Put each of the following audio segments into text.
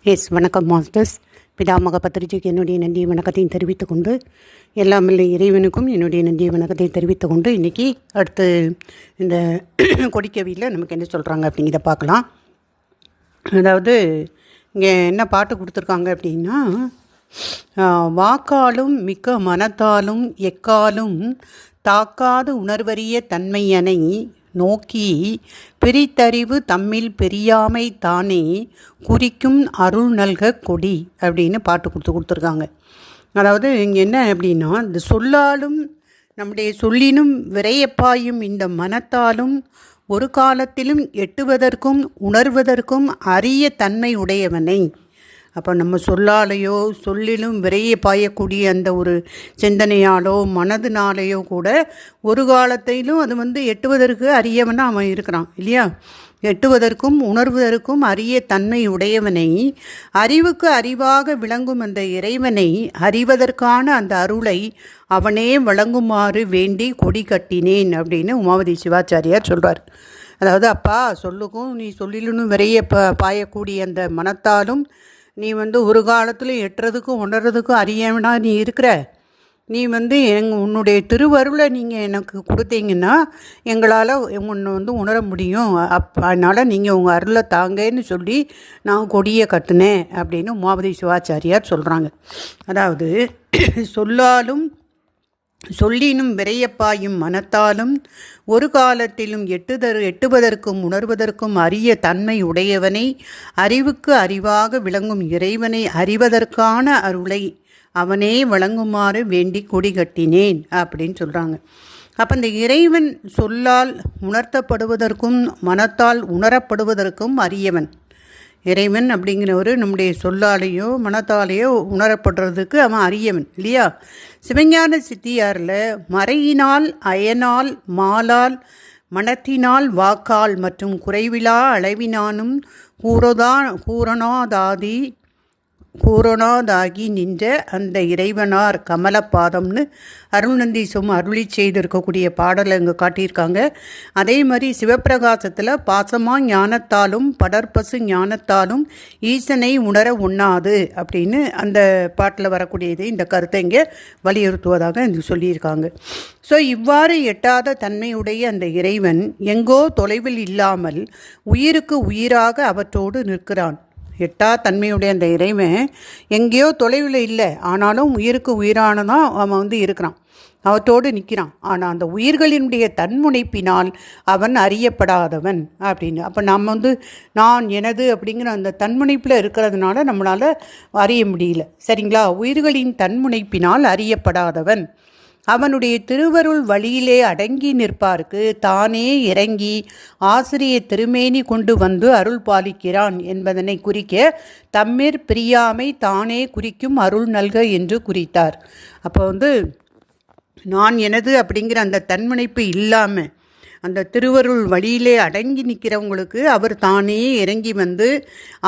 வணக்கம் மாஸ்டர்ஸ். பிதாமக பத்திரிகைக்கு என்னுடைய நன்றி வணக்கத்தையும் தெரிவித்துக் கொண்டு, எல்லாமல்ல இறைவனுக்கும் என்னுடைய நன்றி வணக்கத்தை தெரிவித்துக் கொண்டு, இன்றைக்கி அடுத்து இந்த கொடிக்கவியில் நமக்கு என்ன சொல்கிறாங்க அப்படிங்கிறத பார்க்கலாம். அதாவது இங்கே என்ன பாட்டு கொடுத்துருக்காங்க அப்படின்னா, வாக்காலும் மிக்க மனத்தாலும் எக்காலும் தாக்காத உணர்வறிய தன்மையனை நோக்கி பிரித்தறிவு தம்மில் பெரியாமை தானே குறிக்கும் அருள் நல்க கொடி அப்படின்னு பாட்டு கொடுத்துருக்காங்க. அதாவது இங்கே என்ன அப்படின்னா, இந்த சொல்லாலும் நம்முடைய சொல்லினும் விரையப்பாயும் இந்த மனத்தாலும் ஒரு காலத்திலும் எட்டுவதற்கும் உணர்வதற்கும் அரிய தன்மை உடையவனை. அப்போ நம்ம சொல்லாலேயோ சொல்லிலும் விரைய பாயக்கூடிய அந்த ஒரு சிந்தனையாலோ மனதினாலேயோ கூட ஒரு காலத்திலும் அது எட்டுவதற்கு அரியவனாக அவன் இருக்கிறான் இல்லையா. எட்டுவதற்கும் உணர்வதற்கும் அரிய தன்மை உடையவனை, அறிவுக்கு அறிவாக விளங்கும் அந்த இறைவனை அறிவதற்கான அந்த அருளை அவனே வழங்குமாறு வேண்டி கொடி கட்டினேன் அப்படின்னு உமாவதி சிவாச்சாரியார் சொல்கிறார். அதாவது அப்பா, சொல்லுக்கும் நீ சொல்லிலும் விரைய பாயக்கூடிய அந்த மனத்தாலும் நீ ஒரு காலத்தில் எட்டுறதுக்கும் உணர்றதுக்கும் அறியவனா நீ இருக்கிற. நீ உன்னுடைய திருவருளை நீங்கள் எனக்கு கொடுத்தீங்கன்னா எங்களால் உன்னை உணர முடியும். அதனால் நீங்கள் உங்கள் அருளை தாங்கன்னு சொல்லி நான் கொடியை கட்டினேன் அப்படின்னு உமாவதி சிவாச்சாரியார் சொல்கிறாங்க. அதாவது சொல்லினும் விரையப்பாயும் மனத்தாலும் ஒரு காலத்திலும் எட்டுவதற்கும் உணர்வதற்கும் அரிய தன்மை உடையவனை, அறிவுக்கு அறிவாக விளங்கும் இறைவனை அறிவதற்கான அருளை அவனே வழங்குமாறு வேண்டி கொடி கட்டினேன் அப்படின்னு சொல்கிறாங்க. அப்போ இந்த இறைவன் சொல்லால் உணர்த்தப்படுவதற்கும் மனத்தால் உணரப்படுவதற்கும் அரியவன். இறைவன் அப்படிங்கிறவர் நம்முடைய சொல்லாலேயோ மனத்தாலேயோ உணரப்படுறதுக்கு அவன் அரியவன் இல்லையா. சிவஞான சித்தியாரில் மறையினால் அயனால் மாலால் மனத்தினால் வாக்கால் மற்றும் குறைவிலா அளவினானும் கூறனாதாகி நின்ற அந்த இறைவனார் கமலப்பாதம்னு அருள்நந்தீசம் அருளி செய்திருக்கக்கூடிய பாடலை இங்கே காட்டியிருக்காங்க. அதே மாதிரி சிவப்பிரகாசத்தில் பாசமா ஞானத்தாலும் படற்பசு ஞானத்தாலும் ஈசனை உணர உண்ணாது அப்படின்னு அந்த பாட்டில் வரக்கூடியது இந்த கருத்தை இங்கே வலியுறுத்துவதாக இங்கு சொல்லியிருக்காங்க. ஸோ இவ்வாறு எட்டாத தன்மையுடைய அந்த இறைவன் எங்கோ தொலைவில் இல்லாமல் உயிருக்கு உயிராக அவற்றோடு நிற்கிறான். எட்டா தன்மையுடைய அந்த இறைவன் எங்கேயோ தொலைவில் இல்லை, ஆனாலும் உயிருக்கு உயிரானதான் அவன் இருக்கிறான், அவற்றோடு நிற்கிறான். ஆனால் அந்த உயிர்களினுடைய தன்முனைப்பினால் அவன் அறியப்படாதவன் அப்படின்னு. அப்போ நம்ம நான் எனது அப்படிங்கிற அந்த தன்முனைப்பில் இருக்கிறதுனால நம்மளால் அறிய முடியல, சரிங்களா. உயிர்களின் தன்முனைப்பினால் அறியப்படாதவன் அவனுடைய திருவருள் வழியிலே அடங்கி நிற்பார்க்கு தானே இறங்கி ஆசிரிய திருமேனி கொண்டு வந்து அருள் பாலிக்கிறான் என்பதனை குறிக்க தம்மிற் பிரியாமை தானே குறிக்கும் அருள் நல்க என்று குறித்தார். அப்போ நான் எனது அப்படிங்கிற அந்த தன்முனைப்பு இல்லாமல் அந்த திருவருள் வழியிலே அடங்கி நிற்கிறவங்களுக்கு அவர் தானே இறங்கி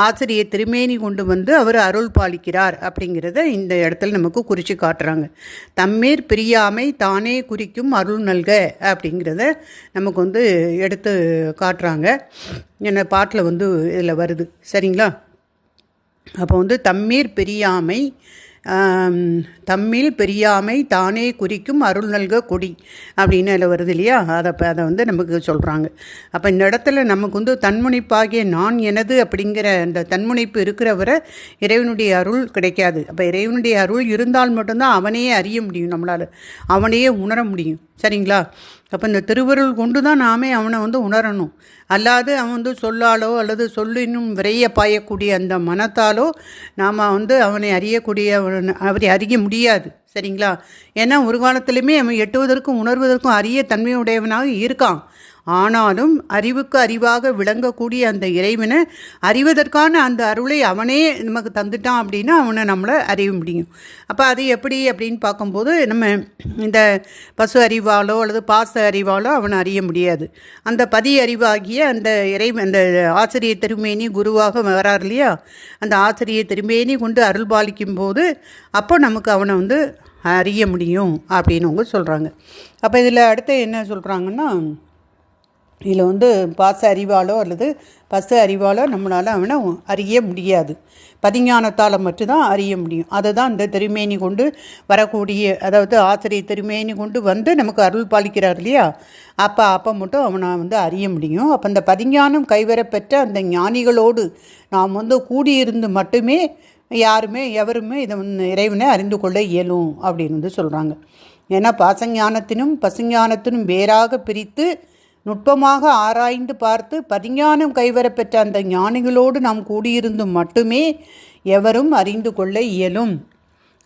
ஆசிரிய திருமேனி கொண்டு அவர் அருள் பாலிக்கிறார் அப்படிங்கிறத இந்த இடத்துல நமக்கு குறித்து காட்டுறாங்க. தம்மேர் பிரியாமை தானே குறிக்கும் அருள் நல்க அப்படிங்கிறத நமக்கு எடுத்து காட்டுறாங்க. என்ன பாட்டில் இதில் வருது, சரிங்களா. அப்போ தம்மீர் பிரியாமை தம்மில் பெரியாமை தானே குறிக்கும் அருள் நல்க கொடி அப்படின்னு அதில் வருது இல்லையா. அதை நமக்கு சொல்கிறாங்க. அப்போ இந்த இடத்துல நமக்கு தன்முனைப்பாகிய நான் எனது அப்படிங்கிற அந்த தன்முனைப்பு இருக்கிறவரை இறைவனுடைய அருள் கிடைக்காது. அப்போ இறைவனுடைய அருள் இருந்தால் மட்டும்தான் அவனையே அறிய முடியும், நம்மளால் அவனையே உணர முடியும், சரிங்களா. அப்போ இந்த திருவருள் கொண்டு தான் நாமே அவனை உணரணும். அல்லாது அவன் சொல்லாலோ அல்லது சொல்லினும் விரைய பாயக்கூடிய அந்த மனத்தாலோ நாம் அவனை அவரை அறிய முடியாது, சரிங்களா. ஏன்னா ஒரு காலத்திலுமே அவன் எட்டுவதற்கும் உணர்வதற்கும் அரிய தன்மையுடையவனாக இருக்கான். ஆனாலும் அறிவுக்கு அறிவாக விளங்கக்கூடிய அந்த இறைவனை அறிவதற்கான அந்த அருளை அவனே நமக்கு தந்துட்டான் அப்படின்னா அவனை நம்மளை அறிய முடியும். அப்போ அது எப்படி அப்படின்னு பார்க்கும்போது நம்ம இந்த பசு அறிவாலோ அல்லது பாச அறிவாலோ அவனை அறிய முடியாது. அந்த பதி அறிவாகிய அந்த இறைவன் அந்த ஆசிரிய திருமேனி குருவாக வரார் இல்லையா, அந்த ஆசிரிய திருமேனி கொண்டு அருள் பாலிக்கும் போது அப்போ நமக்கு அவனை அறிய முடியும் அப்படின்னு சொல்கிறாங்க. அப்போ இதில் அடுத்து என்ன சொல்கிறாங்கன்னா, இதில் வந்து பாச அறிவாலோ அல்லது பசு அறிவாலோ நம்மளால் அவனை அறிய முடியாது. பதிஞானத்தால் மட்டும்தான் அறிய முடியும். அதை தான் இந்த திருமேனி கொண்டு வரக்கூடிய, அதாவது ஆசிரியர் திருமேனி கொண்டு வந்து நமக்கு அருள் பாலிக்கிறார் இல்லையா, அப்போ மட்டும் அவனை வந்து அறிய முடியும். அப்போ இந்த பதிஞானம் கைவரப்பெற்ற அந்த ஞானிகளோடு நாம் வந்து கூடியிருந்து மட்டுமே எவருமே இதை வந்து இறைவனை அறிந்து கொள்ள இயலும் அப்படின்னு வந்து சொல்கிறாங்க. ஏன்னா பாசஞானத்தினும் பசுஞானத்தினும் வேறாக பிரித்து நுட்பமாக ஆராய்ந்து பார்த்து பதிஞானம் கைவரப்பெற்ற அந்த ஞானிகளோடு நாம் கூடியிருந்து மட்டுமே எவரும் அறிந்து கொள்ள இயலும்.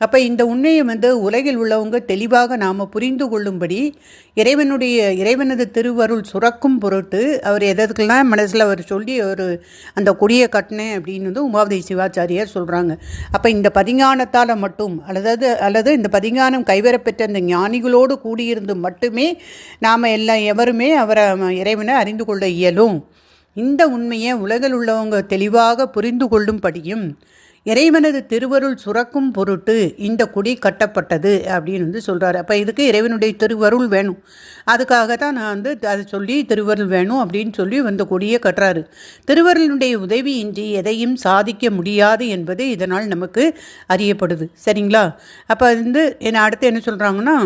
அப்போ இந்த உண்மையை வந்து உலகில் உள்ளவங்க தெளிவாக நாம் புரிந்து கொள்ளும்படி இறைவனது திருவருள் சுரக்கும் பொருட்டு அவர் எதற்கெல்லாம் மனசில் அவர் சொல்லி அந்த கொடியை கட்டினேன் அப்படின்னு வந்து உமாபதி சிவாச்சாரியார் சொல்கிறாங்க. அப்போ இந்த பதிஞானத்தால் மட்டும் அல்லது இந்த பதிஞானம் கைவரப்பெற்ற அந்த ஞானிகளோடு கூடியிருந்து மட்டுமே நாம் எவருமே இறைவனை அறிந்து கொள்ள இயலும். இந்த உண்மையை உலகில் உள்ளவங்க தெளிவாக புரிந்து கொள்ளும்படியும் இறைவனது திருவருள் சுரக்கும் பொருட்டு இந்த கொடி கட்டப்பட்டது அப்படின்னு வந்து சொல்கிறாரு. அப்போ இதுக்கு இறைவனுடைய திருவருள் வேணும். அதுக்காக தான் நான் வந்து அதை சொல்லி திருவருள் வேணும் அப்படின்னு சொல்லி அந்த கொடியை கட்டுறாரு. திருவருளுடைய உதவியின்றி எதையும் சாதிக்க முடியாது என்பது இதனால் நமக்கு அறியப்படுது. சரிங்களா? அப்போ வந்து அடுத்து என்ன சொல்கிறாங்கன்னா,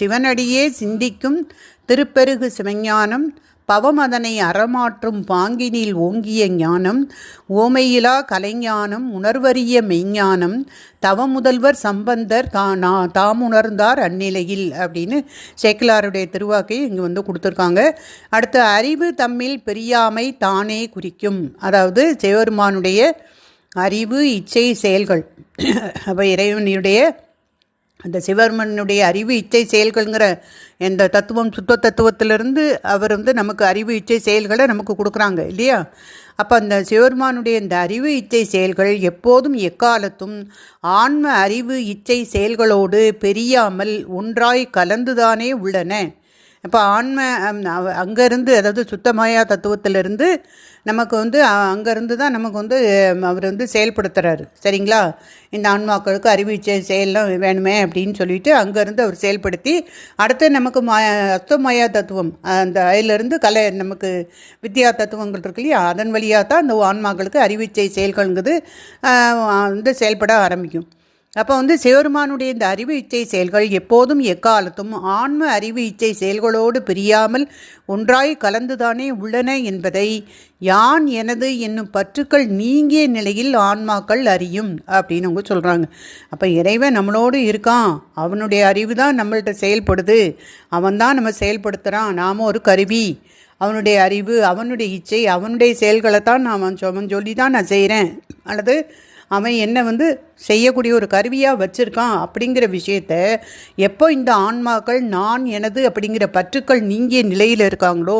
சிவனடியே சிந்திக்கும் திருப்பெருகு சிவஞானம் பவமதனை அறமாற்றும் பாங்கினில் ஓங்கிய ஞானம் ஓமையிலா கலைஞானம் உணர்வறிய மெய்ஞானம் தவமுதல்வர் சம்பந்தர் தாமுணர்ந்தார் அந்நிலையில் அப்படின்னு சேக்கிலாருடைய திருவாக்கை இங்கே வந்து கொடுத்துருக்காங்க. அடுத்து அறிவு தம்மில் பெரியாமை தானே குறிக்கும். அதாவது சிவபெருமானுடைய அறிவு இச்சை செயல்கள், அப்போ இறைவனுடைய அந்த சிவபெருமானுடைய அறிவு இச்சை செயல்கள்ங்கிற இந்த தத்துவம் சுத்த தத்துவத்திலிருந்து அவர் வந்து நமக்கு அறிவு இச்சை செயல்களை நமக்கு கொடுக்குறாங்க இல்லையா. அப்போ அந்த சிவபெருமானுடைய இந்த அறிவு இச்சை செயல்கள் எப்போதும் எக்காலத்தும் ஆன்ம அறிவு இச்சை செயல்களோடு பெரியாமல் ஒன்றாய் கலந்துதானே உள்ளன. இப்போ ஆன்ம அங்கேருந்து, அதாவது சுத்தமாயா தத்துவத்திலிருந்து நமக்கு வந்து அங்கேருந்து தான் நமக்கு வந்து அவர் வந்து செயல்படுத்துகிறாரு. சரிங்களா? இந்த ஆன்மாக்களுக்கு அறிவிச்சை செயல்லாம் வேணுமே அப்படின்னு சொல்லிட்டு அங்கேருந்து அவர் செயல்படுத்தி அடுத்து நமக்கு அஸ்தமாயா தத்துவம், அந்த அதிலிருந்து நமக்கு வித்யா தத்துவங்கள் இருக்கு இல்லையா, அதன் வழியாக தான் அந்த ஆன்மாக்களுக்கு அறிவிச்சை செயல்கள்ங்கிறது வந்து செயல்பட ஆரம்பிக்கும். அப்போ வந்து சிவபெருமானுடைய இந்த அறிவு இச்சை செயல்கள் எப்போதும் எக்காலத்தும் ஆன்ம அறிவு இச்சை செயல்களோடு பிரியாமல் ஒன்றாய் கலந்துதானே உள்ளன என்பதை யான் எனது என்னும் பற்றுக்கள் நீங்கிய நிலையில் ஆன்மாக்கள் அறியும் அப்படின்னு அவங்க சொல்கிறாங்க. அப்போ இறைவன் நம்மளோடு இருக்கான், அவனுடைய அறிவு தான் நம்மள்கிட்ட செயல்படுது, அவன் தான் நம்ம செயல்படுத்துகிறான், நாம் ஒரு கருவி. அவனுடைய அறிவு, அவனுடைய இச்சை, அவனுடைய செயல்களை தான் அவன் சொல்லி தான் நான் செய்கிறேன், அல்லது அவன் என்னை வந்து செய்யக்கூடிய ஒரு கருவியாக வச்சுருக்கான் அப்படிங்கிற விஷயத்த எப்போ இந்த ஆன்மாக்கள் நான் எனது அப்படிங்கிற பற்றுக்கள் நீங்கிய நிலையில் இருக்காங்களோ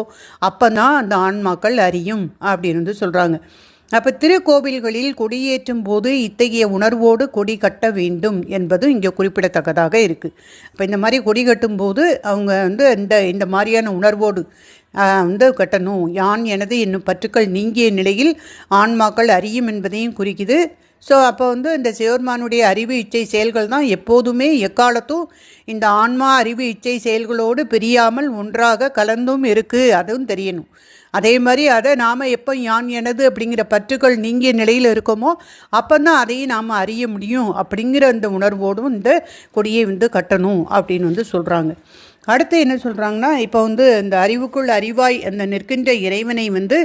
அப்போ தான் அந்த ஆன்மாக்கள் அறியும் அப்படின்னு வந்து சொல்கிறாங்க. அப்போ திருக்கோவில்களில் கொடியேற்றும் போது இத்தகைய உணர்வோடு கொடி கட்ட வேண்டும் என்பதும் இங்கே குறிப்பிடத்தக்கதாக இருக்குது. அப்போ இந்த மாதிரி கொடி கட்டும்போது அவங்க வந்து இந்த மாதிரியான உணர்வோடு வந்து கட்டணும். யான் எனது என்னும் பற்றுக்கள் நீங்கிய நிலையில் ஆன்மாக்கள் அறியும் என்பதையும் குறிக்குது. ஸோ அப்போ வந்து இந்த சிவபெருமானுடைய அறிவு இச்சை செயல்கள் தான் எப்போதுமே எக்காலத்தும் இந்த ஆன்மா அறிவு இச்சை செயல்களோடு பிரியாமல் ஒன்றாக கலந்தும் இருக்குது, அதுவும் தெரியணும். அதே மாதிரி அதை நாம் எப்போ யான் எனது அப்படிங்கிற பற்றுக்கள் நீங்கிய நிலையில் இருக்கோமோ அப்போ தான் அதையும் நாம் அறிய முடியும் அப்படிங்கிற அந்த உணர்வோடும் இந்த கொடியை வந்து கட்டணும் அப்படின்னு வந்து சொல்கிறாங்க. அடுத்து என்ன சொல்கிறாங்கன்னா, இப்போ வந்து இந்த அறிவுக்குள் அறிவாய் அந்த நிற்கின்ற இறைவனை வந்து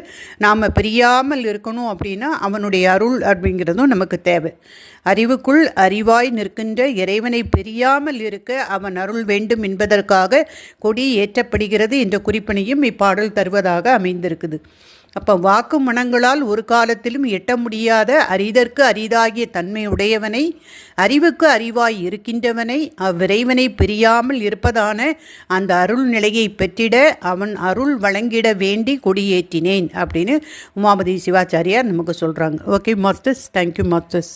நாம் பிரியாமல் இருக்கணும் அப்படின்னா அவனுடைய அருள் அப்படிங்கிறதும் நமக்கு தேவை. அறிவுக்குள் அறிவாய் நிற்கின்ற இறைவனை பிரியாமல் இருக்க அவன் அருள் வேண்டும் என்பதற்காக கொடி ஏற்றப்படுகிறது என்ற குறிப்பினையும் இப்பாடல் தருவதாக அமைந்திருக்குது. அப்போ வாக்கு மனங்களால் ஒரு காலத்திலும் எட்ட முடியாத அரிதற்கு அரிதாகிய தன்மை உடையவனை, அறிவுக்கு அறிவாய் இருக்கின்றவனை, அவ்விறைவனை பிரியாமல் இருப்பதான அந்த அருள் நிலையை பெற்றிட அவன் அருள் வழங்கிட வேண்டி கொடியேற்றினேன் அப்படின்னு உமாபதி சிவாச்சாரியார் நமக்கு சொல்கிறாங்க. Okay masters, thank you masters.